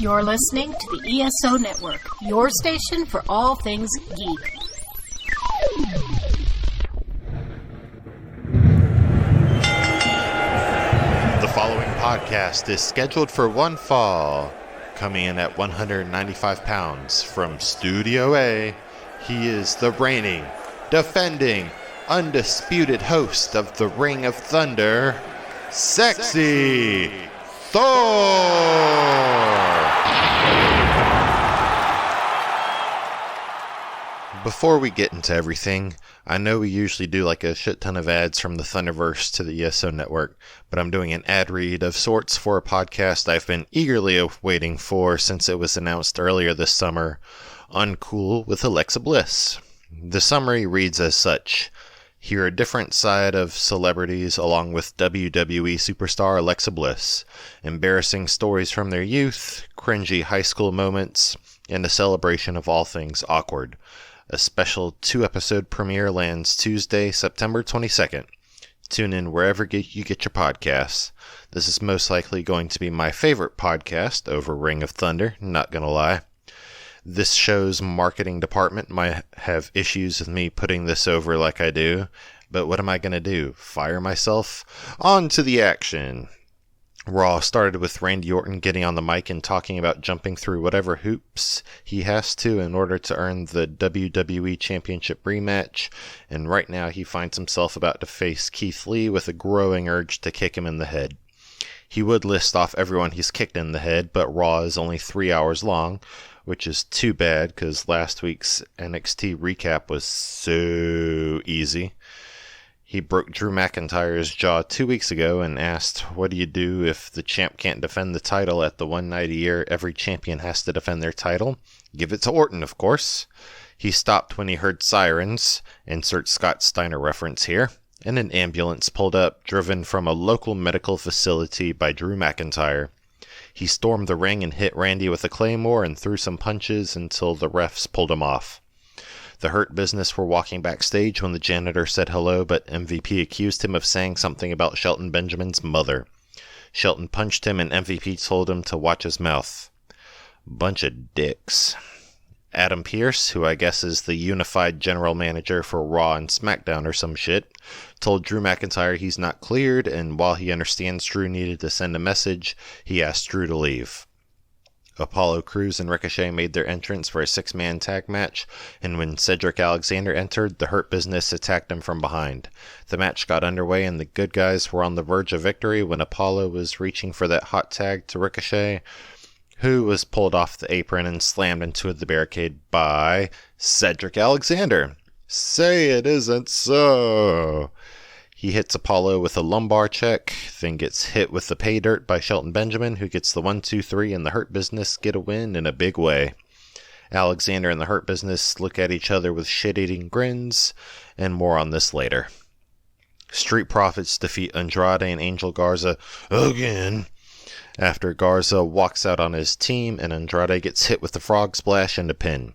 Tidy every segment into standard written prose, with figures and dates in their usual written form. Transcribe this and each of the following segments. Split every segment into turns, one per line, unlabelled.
You're listening to the ESO Network, your station for all things geek.
The following podcast is scheduled for one fall. Coming in at 195 pounds from Studio A, he is the reigning, defending, undisputed host of the Ring of Thunder, Sexy Thor! Before we get into everything, I know we usually do like a shit ton of ads from the Thunderverse to the ESO network, but I'm doing an ad read of sorts for a podcast I've been eagerly waiting for since it was announced earlier this summer, Uncool with Alexa Bliss. The summary reads as such: hear a different side of celebrities along with WWE superstar Alexa Bliss, embarrassing stories from their youth, cringy high school moments, and a celebration of all things awkward. A special 2-episode premiere lands Tuesday, September 22nd. Tune in wherever you get your podcasts. This is most likely going to be my favorite podcast over Ring of Thunder, not gonna lie. This show's marketing department might have issues with me putting this over like I do, but what am I gonna do? Fire myself? On to the action! Raw started with Randy Orton getting on the mic and talking about jumping through whatever hoops he has to in order to earn the WWE Championship rematch, and right now he finds himself about to face Keith Lee with a growing urge to kick him in the head. He would list off everyone he's kicked in the head, but Raw is only 3 hours long, which is too bad because last week's NXT recap was so easy. He broke Drew McIntyre's jaw 2 weeks ago and asked, what do you do if the champ can't defend the title at the one night a year every champion has to defend their title? Give it to Orton, of course. He stopped when he heard sirens, insert Scott Steiner reference here, and an ambulance pulled up, driven from a local medical facility by Drew McIntyre. He stormed the ring and hit Randy with a claymore and threw some punches until the refs pulled him off. The Hurt Business were walking backstage when the janitor said hello, but MVP accused him of saying something about Shelton Benjamin's mother. Shelton punched him and MVP told him to watch his mouth. Bunch of dicks. Adam Pearce, who I guess is the unified general manager for Raw and SmackDown or some shit, told Drew McIntyre he's not cleared, and while he understands Drew needed to send a message, he asked Drew to leave. Apollo Crews and Ricochet made their entrance for a 6-man tag match, and when Cedric Alexander entered, the Hurt Business attacked him from behind. The match got underway and the good guys were on the verge of victory when Apollo was reaching for that hot tag to Ricochet, who was pulled off the apron and slammed into the barricade by Cedric Alexander. Say it isn't so! He hits Apollo with a lumbar check, then gets hit with the pay dirt by Shelton Benjamin, who gets the 1-2-3, and the Hurt Business get a win in a big way. Alexander and the Hurt Business look at each other with shit-eating grins, and more on this later. Street Profits defeat Andrade and Angel Garza again, after Garza walks out on his team and Andrade gets hit with the frog splash and a pin.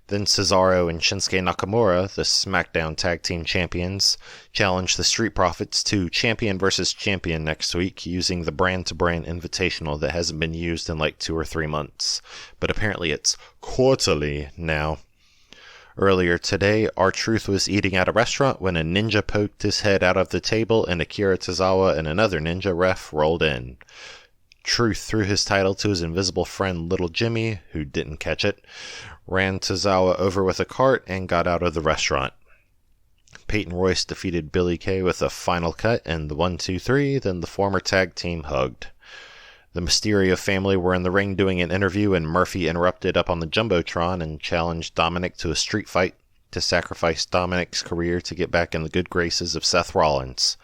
Then Cesaro and Shinsuke Nakamura, the SmackDown Tag Team Champions, challenge the Street Profits to champion versus champion next week using the brand-to-brand invitational that hasn't been used in like 2 or 3 months. But apparently it's quarterly now. Earlier today, R-Truth was eating at a restaurant when a ninja poked his head out of the table and Akira Tozawa and another ninja ref rolled in. Truth threw his title to his invisible friend Little Jimmy, who didn't catch it, ran Tozawa over with a cart, and got out of the restaurant. Peyton Royce defeated Billy Kay with a final cut and the 1-2-3, then the former tag team hugged. The Mysterio family were in the ring doing an interview, and Murphy interrupted up on the Jumbotron and challenged Dominic to a street fight to sacrifice Dominic's career to get back in the good graces of Seth Rollins.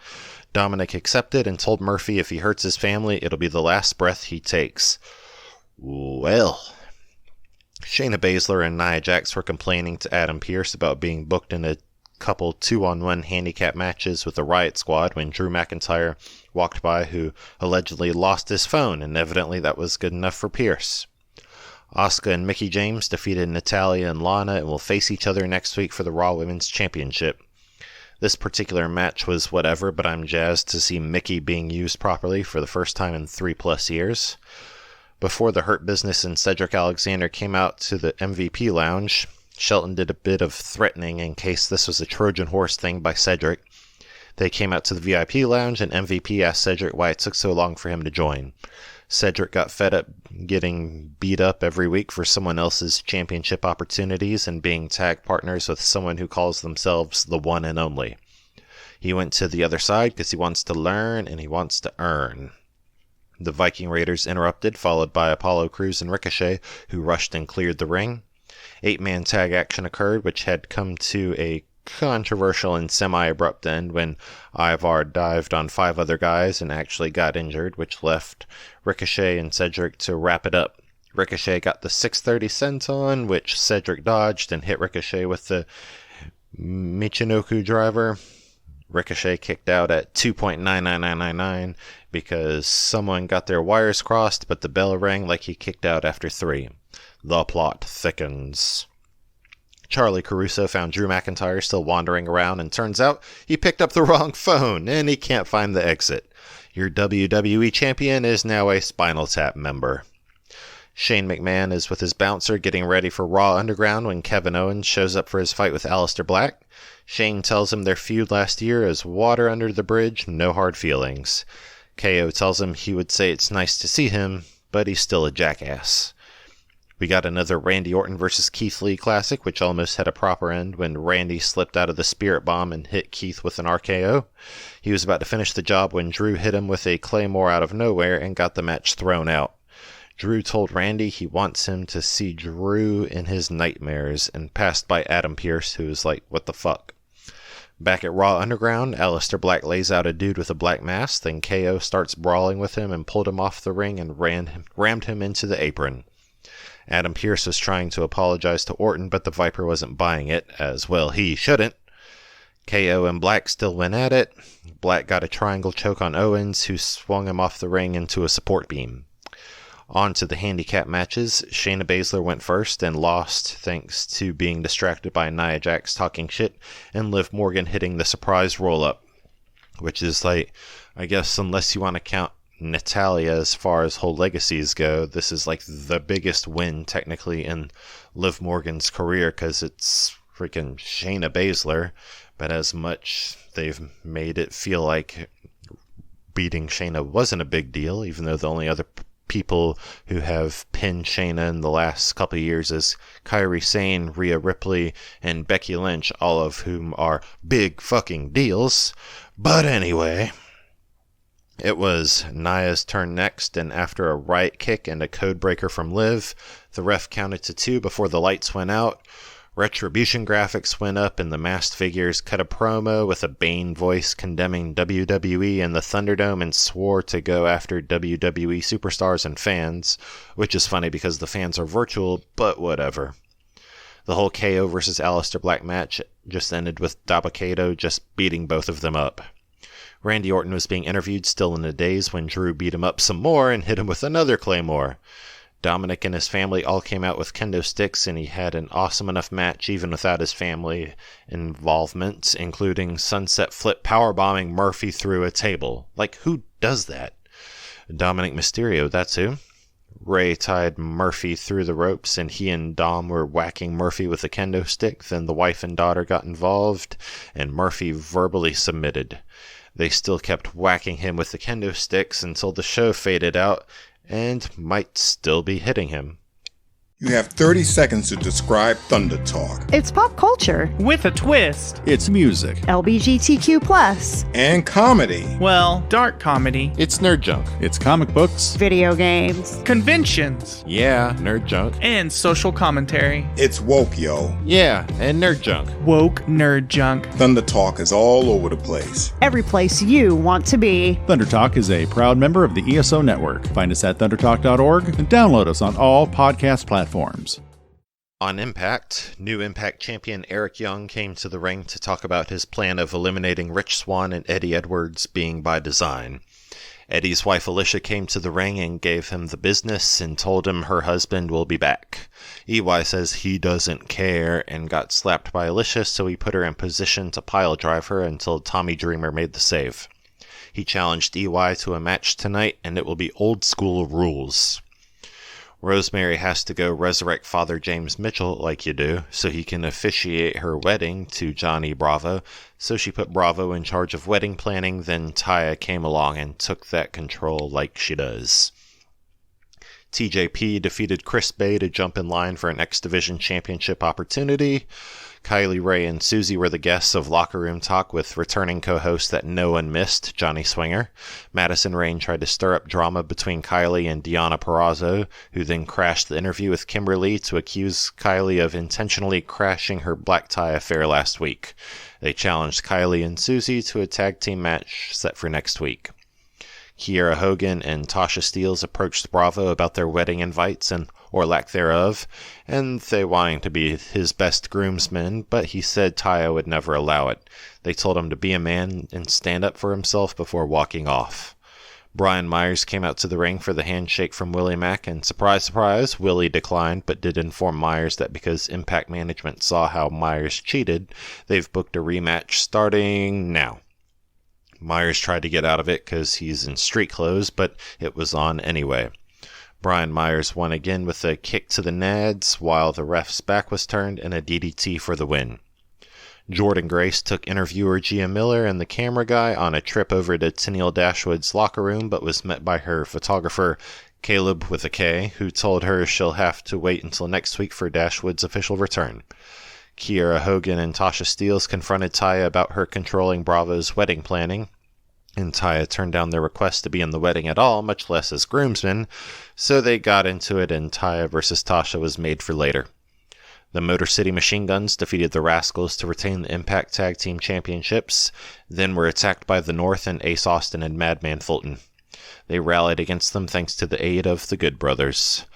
Dominic accepted and told Murphy if he hurts his family, it'll be the last breath he takes. Well, Shayna Baszler and Nia Jax were complaining to Adam Pearce about being booked in a couple 2-on-1 handicap matches with the Riot Squad when Drew McIntyre walked by, who allegedly lost his phone, and evidently that was good enough for Pearce. Asuka and Mickie James defeated Natalya and Lana and will face each other next week for the Raw Women's Championship. This particular match was whatever, but I'm jazzed to see Mickie being used properly for the first time in 3+ years. Before the Hurt Business and Cedric Alexander came out to the MVP lounge, Shelton did a bit of threatening in case this was a Trojan horse thing by Cedric. They came out to the VIP lounge, and MVP asked Cedric why it took so long for him to join. Cedric got fed up getting beat up every week for someone else's championship opportunities and being tag partners with someone who calls themselves the one and only. He went to the other side because he wants to learn and he wants to earn. The Viking Raiders interrupted, followed by Apollo Crews and Ricochet, who rushed and cleared the ring. 8-man tag action occurred, which had come to a controversial and semi-abrupt end when Ivar dived on 5 other guys and actually got injured, which left Ricochet and Cedric to wrap it up. Ricochet got the 630 senton, which Cedric dodged and hit Ricochet with the Michinoku driver. Ricochet kicked out at 2.99999 because someone got their wires crossed, but the bell rang like he kicked out after 3. The plot thickens. Charlie Caruso found Drew McIntyre still wandering around, and turns out he picked up the wrong phone and he can't find the exit. Your WWE champion is now a Spinal Tap member. Shane McMahon is with his bouncer getting ready for Raw Underground when Kevin Owens shows up for his fight with Aleister Black. Shane tells him their feud last year is water under the bridge, no hard feelings. KO tells him he would say it's nice to see him, but he's still a jackass. We got another Randy Orton versus Keith Lee classic, which almost had a proper end when Randy slipped out of the Spirit Bomb and hit Keith with an RKO. He was about to finish the job when Drew hit him with a Claymore out of nowhere and got the match thrown out. Drew told Randy he wants him to see Drew in his nightmares and passed by Adam Pearce, who was like, what the fuck? Back at Raw Underground, Aleister Black lays out a dude with a black mask, then KO starts brawling with him and pulled him off the ring and rammed him into the apron. Adam Pearce was trying to apologize to Orton, but the Viper wasn't buying it, as well he shouldn't. KO and Black still went at it. Black got a triangle choke on Owens, who swung him off the ring into a support beam. On to the handicap matches. Shayna Baszler went first and lost thanks to being distracted by Nia Jax talking shit and Liv Morgan hitting the surprise roll-up, which is like, I guess unless you want to count Natalia as far as whole legacies go, this is like the biggest win technically in Liv Morgan's career because it's freaking Shayna Baszler, but as much they've made it feel like beating Shayna wasn't a big deal, even though the only other people who have pinned Shayna in the last couple of years is Kairi Sane, Rhea Ripley, and Becky Lynch, all of whom are big fucking deals. But anyway, it was Nia's turn next, and after a riot kick and a code breaker from Liv, the ref counted to 2 before the lights went out. Retribution graphics went up, and the masked figures cut a promo with a Bane voice condemning WWE and the Thunderdome and swore to go after WWE superstars and fans, which is funny because the fans are virtual, but whatever. The whole KO versus Aleister Black match just ended with Dabba-Kato just beating both of them up. Randy Orton was being interviewed still in the daze when Drew beat him up some more and hit him with another Claymore. Dominic and his family all came out with kendo sticks, and he had an awesome enough match even without his family involvement, including sunset flip powerbombing Murphy through a table. Like, who does that? Dominic Mysterio, that's who. Ray tied Murphy through the ropes, and he and Dom were whacking Murphy with a kendo stick. Then the wife and daughter got involved, and Murphy verbally submitted. They still kept whacking him with the kendo sticks until the show faded out, and might still be hitting him.
You have 30 seconds to describe Thunder Talk.
It's pop culture.
With a twist.
It's music.
LGBTQ+.
And comedy.
Well, dark comedy.
It's nerd junk.
It's comic books.
Video games.
Conventions.
Yeah, nerd junk.
And social commentary.
It's woke, yo.
Yeah, and nerd junk.
Woke nerd junk.
Thunder Talk is all over the place.
Every place you want to be.
Thunder Talk is a proud member of the ESO Network. Find us at thundertalk.org and download us on all podcast platforms.
On Impact, new Impact champion Eric Young came to the ring to talk about his plan of eliminating Rich Swann and Eddie Edwards being by design. Eddie's wife Alicia came to the ring and gave him the business and told him her husband will be back. EY says he doesn't care and got slapped by Alicia, so he put her in position to pile drive her until Tommy Dreamer made the save. He challenged EY to a match tonight, and it will be old school rules. Rosemary has to go resurrect Father James Mitchell like you do, so he can officiate her wedding to Johnny Bravo. So she put Bravo in charge of wedding planning, then Taya came along and took that control like she does. TJP defeated Chris Bay to jump in line for an X Division Championship opportunity. Kylie Ray and Susie were the guests of Locker Room Talk with returning co-host that no one missed, Johnny Swinger. Madison Rain tried to stir up drama between Kylie and Deonna Purrazzo, who then crashed the interview with Kimberly to accuse Kylie of intentionally crashing her black tie affair last week. They challenged Kylie and Susie to a tag team match set for next week. Kiera Hogan and Tasha Steelz approached Bravo about their wedding invites or lack thereof, and they wanting to be his best groomsmen, but he said Taya would never allow it. They told him to be a man and stand up for himself before walking off. Brian Myers came out to the ring for the handshake from Willie Mack, and surprise, surprise, Willie declined, but did inform Myers that because Impact Management saw how Myers cheated, they've booked a rematch starting now. Myers tried to get out of it because he's in street clothes, but it was on anyway. Brian Myers won again with a kick to the nads while the ref's back was turned and a DDT for the win. Jordan Grace took interviewer Gia Miller and the camera guy on a trip over to Tennille Dashwood's locker room, but was met by her photographer Caleb with a K, who told her she'll have to wait until next week for Dashwood's official return. Kiera Hogan and Tasha Steelz confronted Taya about her controlling Bravo's wedding planning, and Taya turned down their request to be in the wedding at all, much less as groomsmen, so they got into it and Taya versus Tasha was made for later. The Motor City Machine Guns defeated the Rascals to retain the Impact Tag Team Championships, then were attacked by the North and Ace Austin and Madman Fulton. They rallied against them thanks to the aid of the Good Brothers.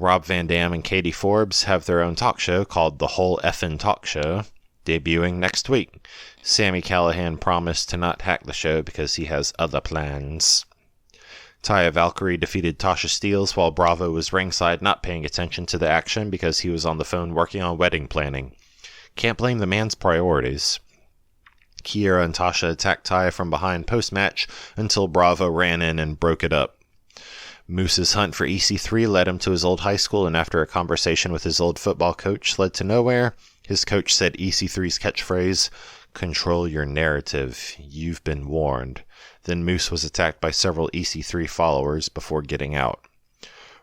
Rob Van Dam and Katie Forbes have their own talk show called The Whole Effin' Talk Show, debuting next week. Sami Callihan promised to not hack the show because he has other plans. Taya Valkyrie defeated Tasha Steelz while Bravo was ringside not paying attention to the action because he was on the phone working on wedding planning. Can't blame the man's priorities. Kiera and Tasha attacked Taya from behind post-match until Bravo ran in and broke it up. Moose's hunt for EC3 led him to his old high school, and after a conversation with his old football coach led to nowhere, his coach said EC3's catchphrase, "Control your narrative, you've been warned." Then Moose was attacked by several EC3 followers before getting out.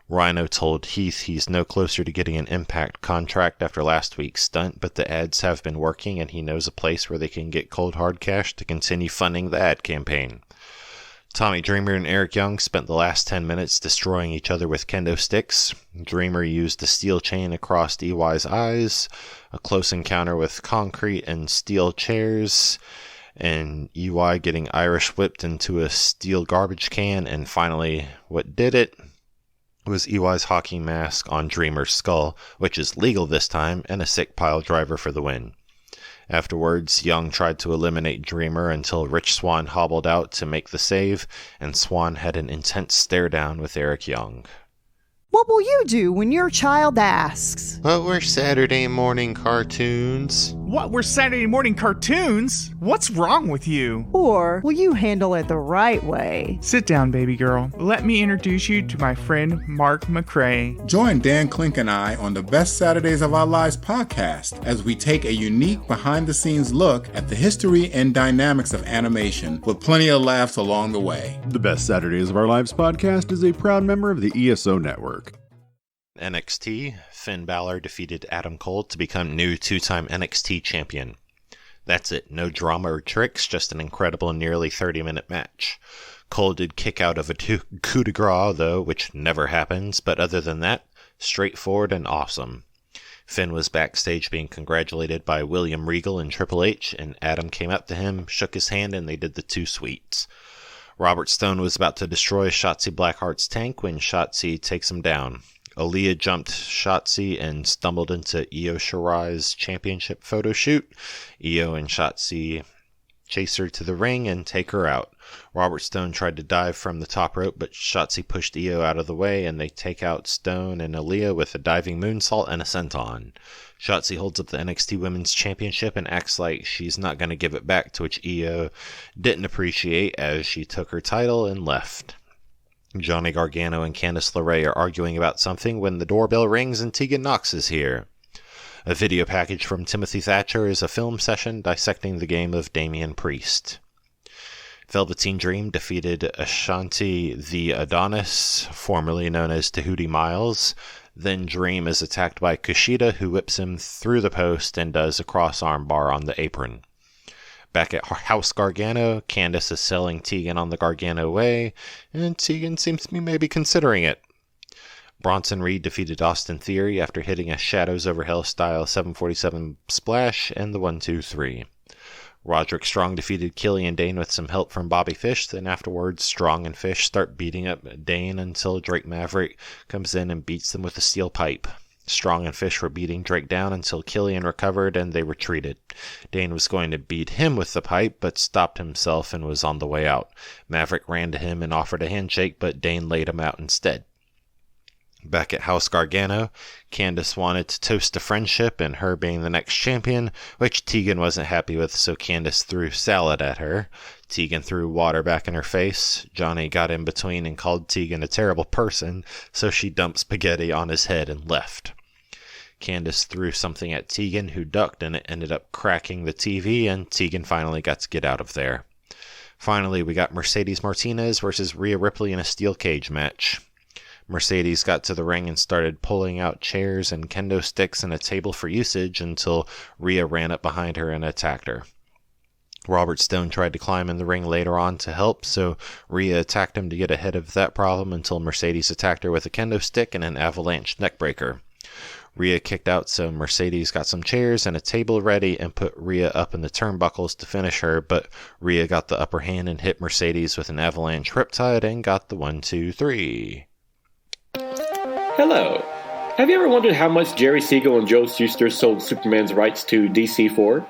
Rhino told Heath he's no closer to getting an Impact contract after last week's stunt, but the ads have been working and he knows a place where they can get cold hard cash to continue funding the ad campaign. Tommy Dreamer and Eric Young spent the last 10 minutes destroying each other with kendo sticks. Dreamer used a steel chain across EY's eyes, a close encounter with concrete and steel chairs, and EY getting Irish whipped into a steel garbage can, and finally, what did it was EY's hockey mask on Dreamer's skull, which is legal this time, and a sick pile driver for the win. Afterwards, Young tried to eliminate Dreamer until Rich Swann hobbled out to make the save, and Swann had an intense stare-down with Eric Young.
What will you do when your child asks?
What were Saturday morning cartoons?
What were Saturday morning cartoons? What's wrong with you?
Or will you handle it the right way?
Sit down, baby girl. Let me introduce you to my friend Mark McCrae.
Join Dan Klink and I on the Best Saturdays of Our Lives podcast as we take a unique behind-the-scenes look at the history and dynamics of animation with plenty of laughs along the way.
The Best Saturdays of Our Lives podcast is a proud member of the ESO Network.
NXT, Finn Balor defeated Adam Cole to become new two-time NXT champion. That's it, no drama or tricks, just an incredible nearly 30-minute match. Cole did kick out of a coup de grace, though, which never happens, but other than that, straightforward and awesome. Finn was backstage being congratulated by William Regal and Triple H, and Adam came up to him, shook his hand, and they did the two sweets. Robert Stone was about to destroy Shotzi Blackheart's tank when Shotzi takes him down. Aaliyah jumped Shotzi and stumbled into Io Shirai's championship photo shoot. Io and Shotzi chase her to the ring and take her out. Robert Stone tried to dive from the top rope, but Shotzi pushed Io out of the way, and they take out Stone and Aaliyah with a diving moonsault and a senton. Shotzi holds up the NXT Women's Championship and acts like she's not going to give it back, to which Io didn't appreciate as she took her title and left. Johnny Gargano and Candice LeRae are arguing about something when the doorbell rings and Tegan Knox is here. A video package from Timothy Thatcher is a film session dissecting the game of Damian Priest. Velveteen Dream defeated Ashanti the Adonis, formerly known as Tahuti Miles. Then Dream is attacked by Kushida, who whips him through the post and does a cross-arm bar on the apron. Back at House Gargano, Candice is selling Tegan on the Gargano way, and Tegan seems to be maybe considering it. Bronson Reed defeated Austin Theory after hitting a Shadows Over Hell style 747 splash and the 1-2-3. Roderick Strong defeated Killian Dane with some help from Bobby Fish, then afterwards Strong and Fish start beating up Dane until Drake Maverick comes in and beats them with a steel pipe. Strong and Fish were beating Drake down until Killian recovered and they retreated. Dane was going to beat him with the pipe, but stopped himself and was on the way out. Maverick ran to him and offered a handshake, but Dane laid him out instead. Back at House Gargano, Candice wanted to toast to friendship and her being the next champion, which Tegan wasn't happy with, so Candice threw salad at her. Tegan threw water back in her face. Johnny got in between and called Tegan a terrible person, so she dumped spaghetti on his head and left. Candice threw something at Tegan, who ducked, and it ended up cracking the TV, and Tegan finally got to get out of there. Finally, we got Mercedes Martinez versus Ria Ripley in a steel cage match. Mercedes got to the ring and started pulling out chairs and kendo sticks and a table for usage until Rhea ran up behind her and attacked her. Robert Stone tried to climb in the ring later on to help, so Rhea attacked him to get ahead of that problem until Mercedes attacked her with a kendo stick and an avalanche neckbreaker. Rhea kicked out, so Mercedes got some chairs and a table ready and put Rhea up in the turnbuckles to finish her, but Rhea got the upper hand and hit Mercedes with an avalanche riptide and got the 1-2-3.
Hello. Have you ever wondered how much Jerry Siegel and Joe Shuster sold Superman's rights to DC for?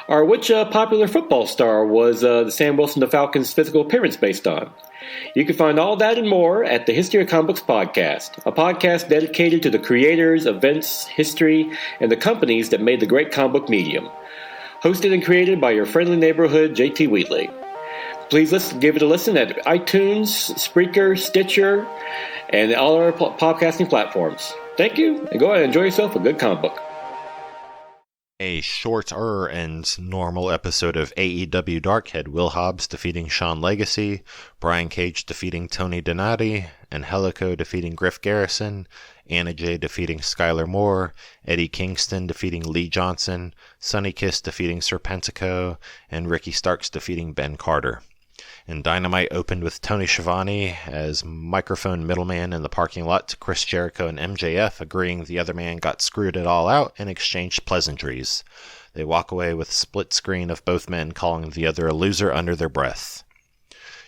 Or which popular football star was the Sam Wilson the Falcons' physical appearance based on? You can find all that and more at the History of Comic Books podcast, a podcast dedicated to the creators, events, history, and the companies that made the great comic book medium. Hosted and created by your friendly neighborhood JT Wheatley. Please give it a listen at iTunes, Spreaker, Stitcher, and all our podcasting platforms. Thank you, and go ahead and enjoy yourself a good comic book.
A shorter and normal episode of AEW Dark had Will Hobbs defeating Sean Legacy, Brian Cage defeating Tony Donati, Angelico defeating Griff Garrison, Anna Jay defeating Skylar Moore, Eddie Kingston defeating Lee Johnson, Sonny Kiss defeating Serpentico, and Ricky Starks defeating Ben Carter. And Dynamite opened with Tony Schiavone as microphone middleman in the parking lot to Chris Jericho and MJF, agreeing the other man got screwed it all out and exchanged pleasantries. They walk away with a split screen of both men calling the other a loser under their breath.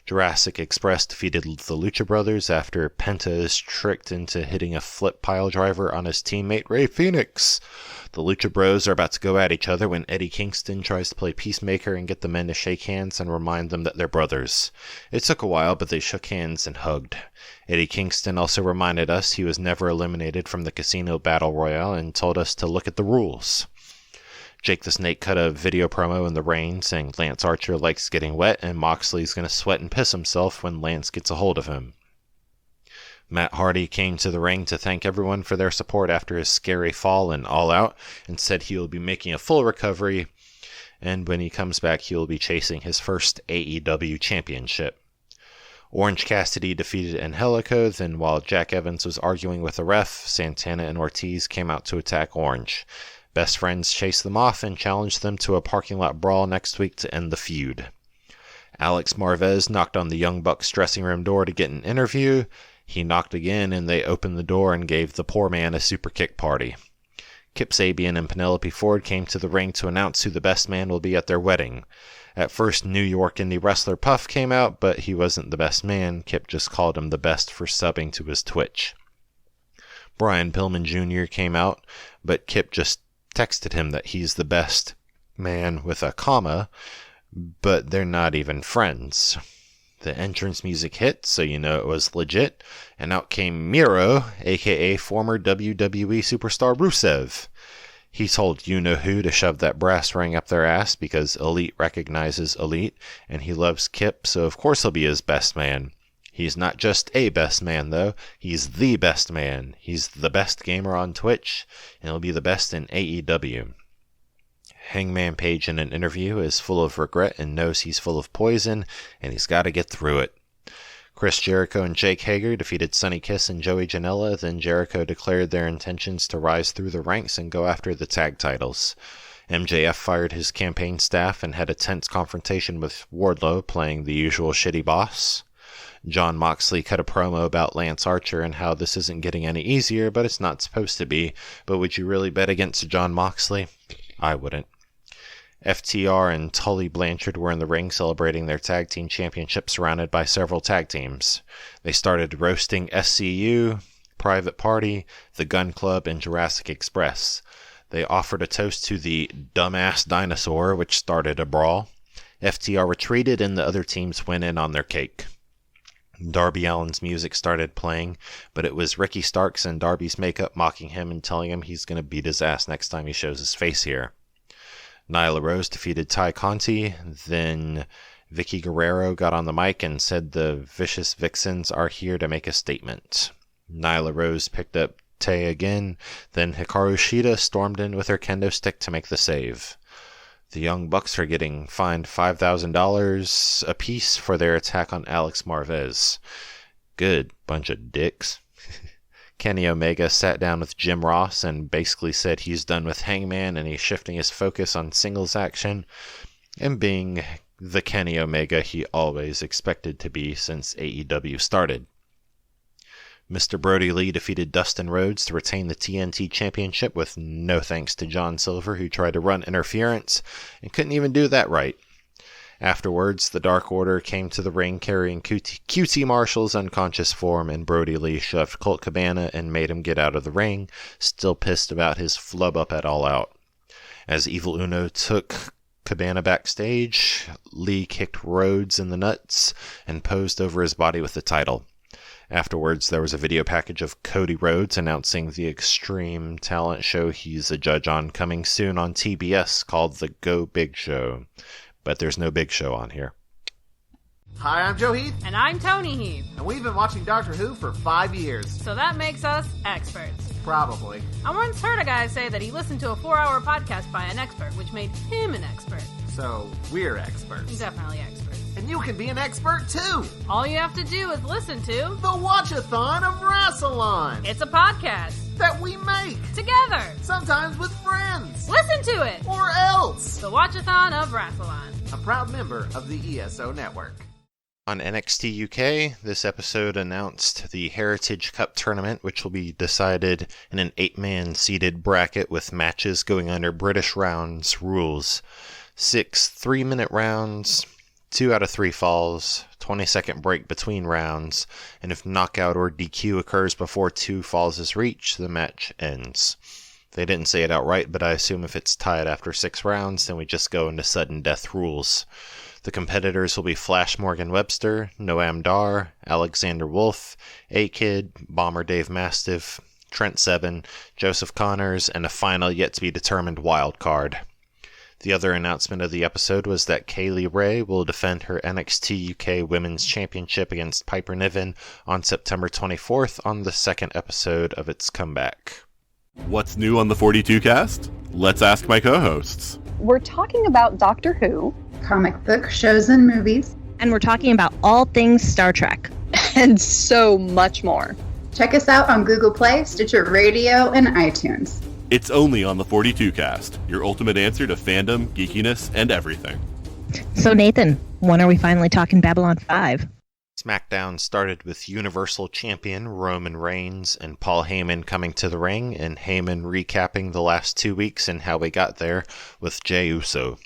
Jurassic Express defeated the Lucha Brothers after Penta is tricked into hitting a flip pile driver on his teammate Rey Fenix. The Lucha Bros are about to go at each other when Eddie Kingston tries to play peacemaker and get the men to shake hands and remind them that they're brothers. It took a while, but they shook hands and hugged. Eddie Kingston also reminded us he was never eliminated from the Casino Battle Royale and told us to look at the rules. Jake the Snake cut a video promo in the rain saying Lance Archer likes getting wet and Moxley's going to sweat and piss himself when Lance gets a hold of him. Matt Hardy came to the ring to thank everyone for their support after his scary fall in All Out and said he will be making a full recovery, and when he comes back he will be chasing his first AEW championship. Orange Cassidy defeated Angelico, then while Jack Evans was arguing with a ref, Santana and Ortiz came out to attack Orange. Best Friends chased them off and challenged them to a parking lot brawl next week to end the feud. Alex Marvez knocked on the Young Bucks dressing room door to get an interview. He knocked again and they opened the door and gave the poor man a super kick party. Kip Sabian and Penelope Ford came to the ring to announce who the best man will be at their wedding. At first, New York indie wrestler Puff came out, but he wasn't the best man. Kip just called him the best for subbing to his Twitch. Brian Pillman Jr. came out, but Kip just texted him that he's the best man with a comma, but they're not even friends. The entrance music hit, so you know it was legit, and out came Miro, aka former WWE superstar Rusev. He told you-know-who to shove that brass ring up their ass because Elite recognizes Elite, and he loves Kip, so of course he'll be his best man. He's not just a best man, though. He's the best man. He's the best gamer on Twitch, and he'll be the best in AEW. Hangman Page in an interview is full of regret and knows he's full of poison, and he's got to get through it. Chris Jericho and Jake Hager defeated Sonny Kiss and Joey Janela, then Jericho declared their intentions to rise through the ranks and go after the tag titles. MJF fired his campaign staff and had a tense confrontation with Wardlow, playing the usual shitty boss. Jon Moxley cut a promo about Lance Archer and how this isn't getting any easier, but it's not supposed to be. But would you really bet against Jon Moxley? I wouldn't. FTR and Tully Blanchard were in the ring celebrating their tag team championship surrounded by several tag teams. They started roasting SCU, Private Party, The Gun Club, and Jurassic Express. They offered a toast to the dumbass dinosaur, which started a brawl. FTR retreated and the other teams went in on their cake. Darby Allin's music started playing, but it was Ricky Starks and Darby's makeup mocking him and telling him he's going to beat his ass next time he shows his face here. Nyla Rose defeated Ty Conti, then Vicky Guerrero got on the mic and said the Vicious Vixens are here to make a statement. Nyla Rose picked up Tay again, then Hikaru Shida stormed in with her kendo stick to make the save. The Young Bucks are getting fined $5,000 apiece for their attack on Alex Marvez. Good bunch of dicks. Kenny Omega sat down with Jim Ross and basically said he's done with Hangman and he's shifting his focus on singles action and being the Kenny Omega he always expected to be since AEW started. Mr. Brody Lee defeated Dustin Rhodes to retain the TNT Championship with no thanks to John Silver, who tried to run interference and couldn't even do that right. Afterwards, the Dark Order came to the ring carrying QT Marshall's unconscious form, and Brody Lee shoved Colt Cabana and made him get out of the ring, still pissed about his flub up at All Out. As Evil Uno took Cabana backstage, Lee kicked Rhodes in the nuts and posed over his body with the title. Afterwards, there was a video package of Cody Rhodes announcing the Extreme Talent show he's a judge on coming soon on TBS called The Go Big Show. But there's no Big Show on here.
Hi, I'm Joe Heath.
And I'm Tony Heath.
And we've been watching Doctor Who for 5 years.
So that makes us experts.
Probably.
I once heard a guy say that he listened to a 4-hour podcast by an expert, which made him an expert.
So we're experts.
Definitely experts.
And you can be an expert too.
All you have to do is listen to
The Watchathon of Wrestleon.
It's a podcast
that we make
together,
sometimes with friends.
Listen to it,
or else.
The Watchathon of Wrestleon,
a proud member of the ESO Network.
On NXT UK, this episode announced the Heritage Cup tournament, which will be decided in an 8-man seeded bracket with matches going under British rounds rules. 6 3-minute rounds, 2 out of 3 falls, 20-second break between rounds, and if knockout or DQ occurs before 2 falls is reached, the match ends. They didn't say it outright, but I assume if it's tied after 6 rounds, then we just go into sudden death rules. The competitors will be Flash Morgan Webster, Noam Dar, Alexander Wolf, A-Kid, Bomber Dave Mastiff, Trent Seven, Joseph Connors, and a final yet-to-be-determined wild card. The other announcement of the episode was that Kaylee Ray will defend her NXT UK Women's Championship against Piper Niven on September 24th on the 2nd episode of its comeback.
What's new on the 42 cast? Let's ask my co-hosts.
We're talking about Doctor Who,
comic book shows and movies,
and we're talking about all things Star Trek,
and so much more.
Check us out on Google Play, Stitcher Radio, and iTunes.
It's only on the 42 cast, your ultimate answer to fandom, geekiness, and everything.
So Nathan, when are we finally talking Babylon 5?
SmackDown started with Universal Champion Roman Reigns and Paul Heyman coming to the ring, and Heyman recapping the last 2 weeks and how we got there with Jey Uso.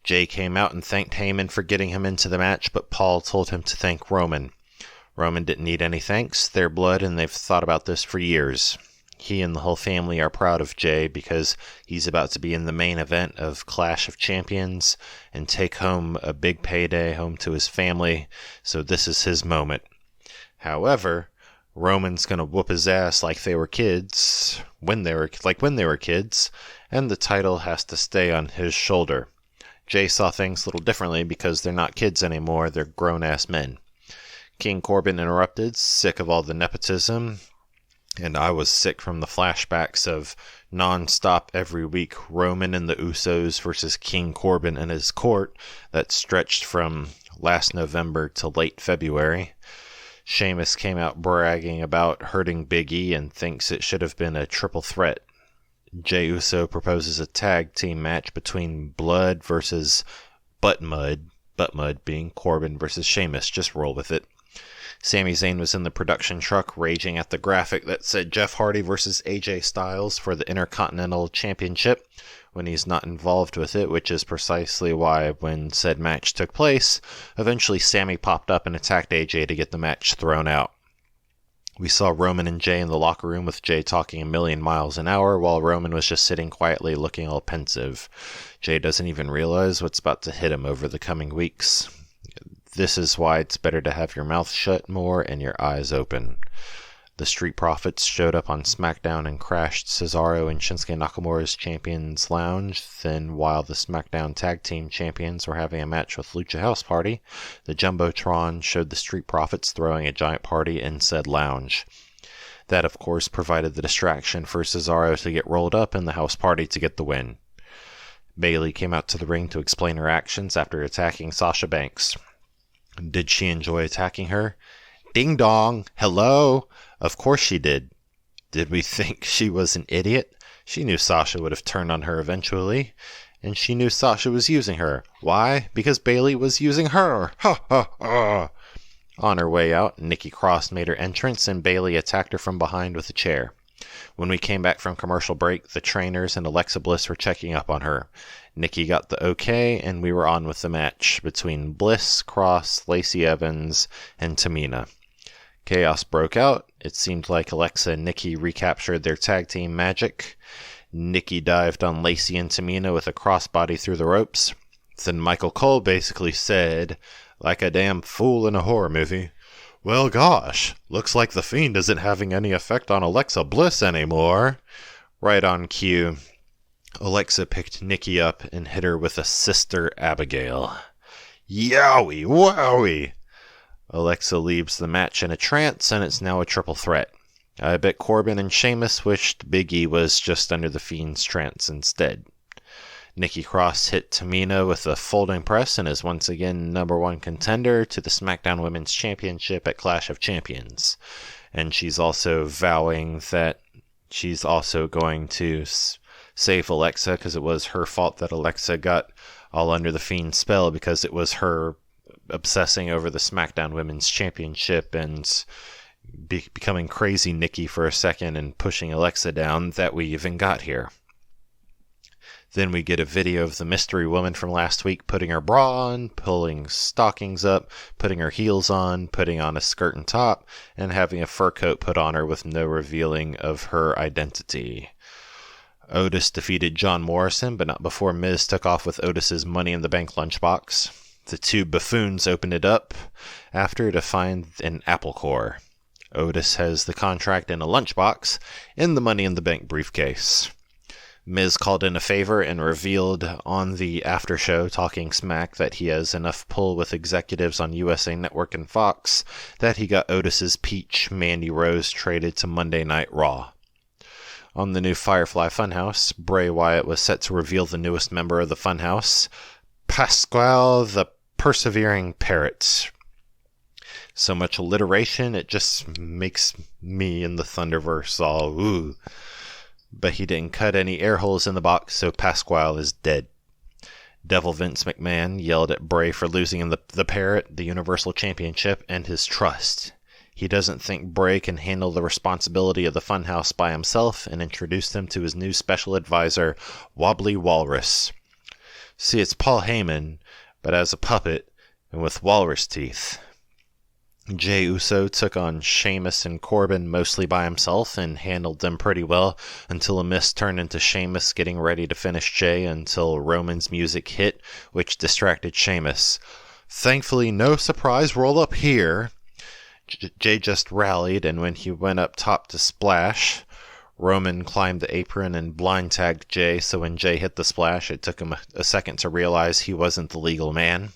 Jey came out and thanked Heyman for getting him into the match, but Paul told him to thank Roman. Roman didn't need any thanks, they're blood, and they've thought about this for years. He and the whole family are proud of Jey because he's about to be in the main event of Clash of Champions and take home a big payday home to his family, so this is his moment. However, Roman's gonna whoop his ass like they were kids, when they were kids, and the title has to stay on his shoulder. Jey saw things a little differently because they're not kids anymore, they're grown-ass men. King Corbin interrupted, sick of all the nepotism, and I was sick from the flashbacks of non-stop every week Roman and the Usos versus King Corbin and his court that stretched from last November to late February. Sheamus came out bragging about hurting Big E and thinks it should have been a triple threat. Jey Uso proposes a tag team match between Blood versus Butt Mud being Corbin versus Sheamus. Just roll with it. Sami Zayn was in the production truck raging at the graphic that said Jeff Hardy versus AJ Styles for the Intercontinental Championship when he's not involved with it, which is precisely why when said match took place, eventually Sami popped up and attacked AJ to get the match thrown out. We saw Roman and Jey in the locker room with Jey talking a million miles an hour while Roman was just sitting quietly looking all pensive. Jey doesn't even realize what's about to hit him over the coming weeks. This is why it's better to have your mouth shut more and your eyes open. The Street Profits showed up on SmackDown and crashed Cesaro and Shinsuke Nakamura's Champions Lounge. Then, while the SmackDown Tag Team Champions were having a match with Lucha House Party, the Jumbotron showed the Street Profits throwing a giant party in said lounge. That, of course, provided the distraction for Cesaro to get rolled up in the House Party to get the win. Bayley came out to the ring to explain her actions after attacking Sasha Banks. Did she enjoy attacking her? Ding dong! Hello! Of course she did. Did we think she was an idiot? She knew Sasha would have turned on her eventually, and she knew Sasha was using her. Why? Because Bayley was using her! Ha ha ha! On her way out, Nikki Cross made her entrance, and Bayley attacked her from behind with a chair. When we came back from commercial break, the trainers and Alexa Bliss were checking up on her. Nikki got the okay, and we were on with the match between Bliss, Cross, Lacey Evans, and Tamina. Chaos broke out. It seemed like Alexa and Nikki recaptured their tag team magic. Nikki dived on Lacey and Tamina with a crossbody through the ropes. Then Michael Cole basically said, like a damn fool in a horror movie, "Well, gosh, looks like the Fiend isn't having any effect on Alexa Bliss anymore." Right on cue, Alexa picked Nikki up and hit her with a Sister Abigail. Yowie, wowie! Alexa leaves the match in a trance, and it's now a triple threat. I bet Corbin and Sheamus wished Big E was just under the Fiend's trance instead. Nikki Cross hit Tamina with a folding press and is once again #1 contender to the SmackDown Women's Championship at Clash of Champions. And she's also vowing that she's also going to save Alexa because it was her fault that Alexa got all under the Fiend's spell because it was her obsessing over the SmackDown Women's Championship and becoming crazy Nikki for a second and pushing Alexa down that we even got here. Then we get a video of the mystery woman from last week putting her bra on, pulling stockings up, putting her heels on, putting on a skirt and top, and having a fur coat put on her with no revealing of her identity. Otis defeated John Morrison, but not before Miz took off with Otis's Money in the Bank lunchbox. The two buffoons opened it up after to find an apple core. Otis has the contract in a lunchbox in the Money in the Bank briefcase. Miz called in a favor and revealed on the after show Talking Smack that he has enough pull with executives on USA Network and Fox that he got Otis's Peach Mandy Rose traded to Monday Night Raw. On the new Firefly Fun House, Bray Wyatt was set to reveal the newest member of the Fun House, Pasquale the Persevering Parrot. So much alliteration, it just makes me in the thunderverse all ooh. But he didn't cut any air holes in the box, so Pasquale is dead. Devil Vince McMahon yelled at Bray for losing in the Parrot, the Universal Championship, and his trust. He doesn't think Bray can handle the responsibility of the Funhouse by himself and introduced him to his new special advisor, Wobbly Walrus. See, it's Paul Heyman, but as a puppet and with walrus teeth. Jey Uso took on Sheamus and Corbin mostly by himself and handled them pretty well until a miss turned into Sheamus getting ready to finish Jey until Roman's music hit, which distracted Sheamus. Thankfully, no surprise roll up here. Jey just rallied, and when he went up top to splash, Roman climbed the apron and blind tagged Jey, so when Jey hit the splash, it took him a second to realize he wasn't the legal man.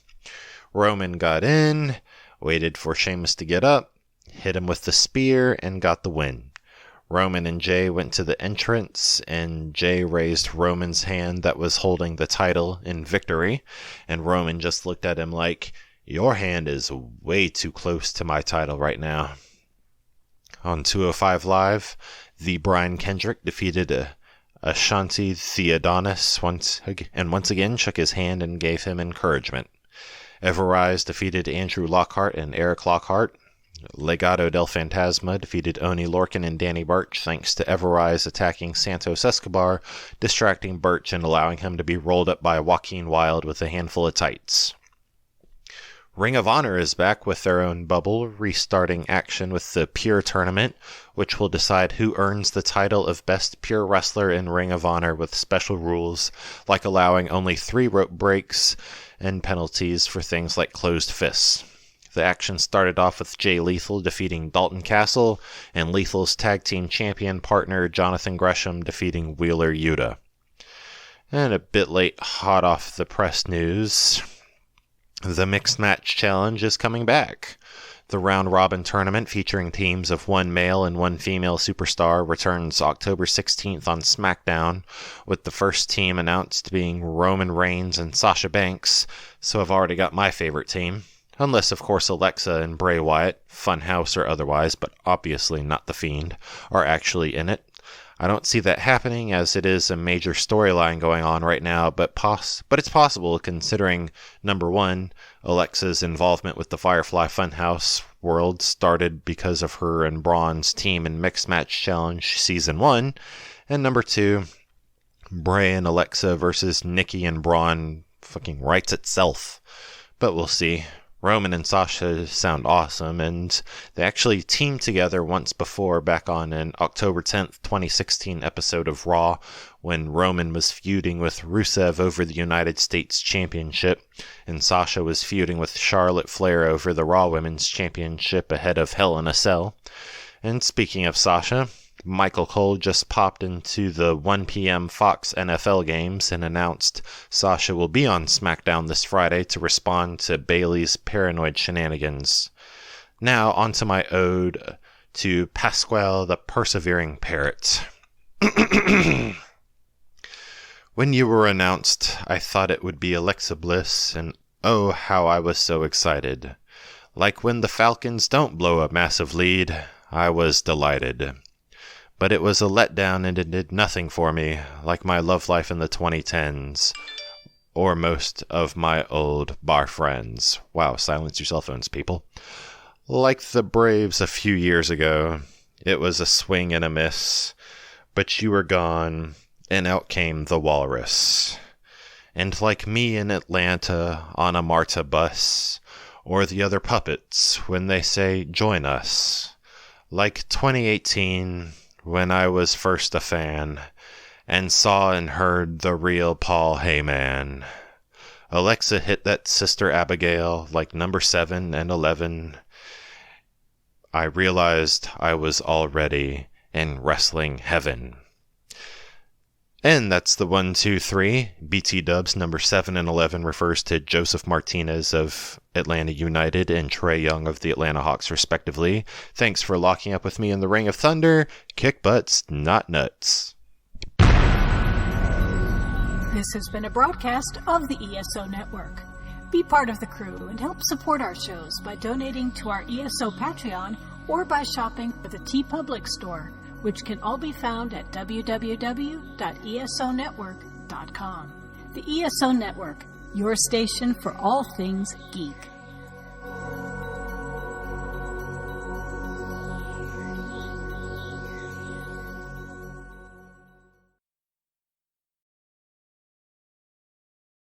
Roman got in, waited for Sheamus to get up, hit him with the spear, and got the win. Roman and Jay went to the entrance, and Jay raised Roman's hand that was holding the title in victory, and Roman just looked at him like, "Your hand is way too close to my title right now." On 205 Live, the Brian Kendrick defeated Ashanti Theodonis once again shook his hand and gave him encouragement. Everrise defeated Andrew Lockhart and Eric Lockhart. Legado del Fantasma defeated Oni Lorcan and Danny Burch thanks to Everrise attacking Santos Escobar, distracting Burch and allowing him to be rolled up by Joaquin Wilde with a handful of tights. Ring of Honor is back with their own bubble, restarting action with the Pure Tournament, which will decide who earns the title of Best Pure Wrestler in Ring of Honor with special rules, like allowing only 3 rope breaks and penalties for things like closed fists. The action started off with Jay Lethal defeating Dalton Castle, and Lethal's tag team champion partner Jonathan Gresham defeating Wheeler Yuta. And a bit late, hot off the press news, the Mixed Match Challenge is coming back. The round-robin tournament featuring teams of 1 male and 1 female superstar returns October 16th on SmackDown, with the first team announced being Roman Reigns and Sasha Banks, so I've already got my favorite team. Unless, of course, Alexa and Bray Wyatt, Fun House or otherwise, but obviously not The Fiend, are actually in it. I don't see that happening, as it is a major storyline going on right now, but it's possible considering, number one, Alexa's involvement with the Firefly Fun House world started because of her and Braun's team in Mixed Match Challenge Season 1, and number two, Bray and Alexa versus Nikki and Braun fucking writes itself. But we'll see. Roman and Sasha sound awesome, and they actually teamed together once before back on an October 10th, 2016 episode of Raw when Roman was feuding with Rusev over the United States Championship, and Sasha was feuding with Charlotte Flair over the Raw Women's Championship ahead of Hell in a Cell. And speaking of Sasha, Michael Cole just popped into the 1 p.m. Fox NFL games and announced Sasha will be on SmackDown this Friday to respond to Bayley's paranoid shenanigans. Now, onto my ode to Pasquale the Persevering Parrot. When you were announced, I thought it would be Alexa Bliss, and oh, how I was so excited. Like when the Falcons don't blow a massive lead, I was delighted. But it was a letdown and it did nothing for me, like my love life in the 2010s, or most of my old bar friends. Wow, silence your cell phones, people. Like the Braves a few years ago, it was a swing and a miss, but you were gone, and out came the Walrus. And like me in Atlanta on a MARTA bus, or the other puppets when they say, join us. Like 2018... when I was first a fan, and saw and heard the real Paul Heyman. Alexa hit that Sister Abigail like number 7 and 11. I realized I was already in wrestling heaven. And that's the 1, 2, 3. BT Dubs number 7 and 11 refers to Joseph Martinez of Atlanta United and Trae Young of the Atlanta Hawks, respectively. Thanks for locking up with me in the Ring of Thunder. Kick butts, not nuts.
This has been a broadcast of the ESO Network. Be part of the crew and help support our shows by donating to our ESO Patreon or by shopping at the TeePublic store, which can all be found at www.esonetwork.com. The ESO Network, your station for all things geek.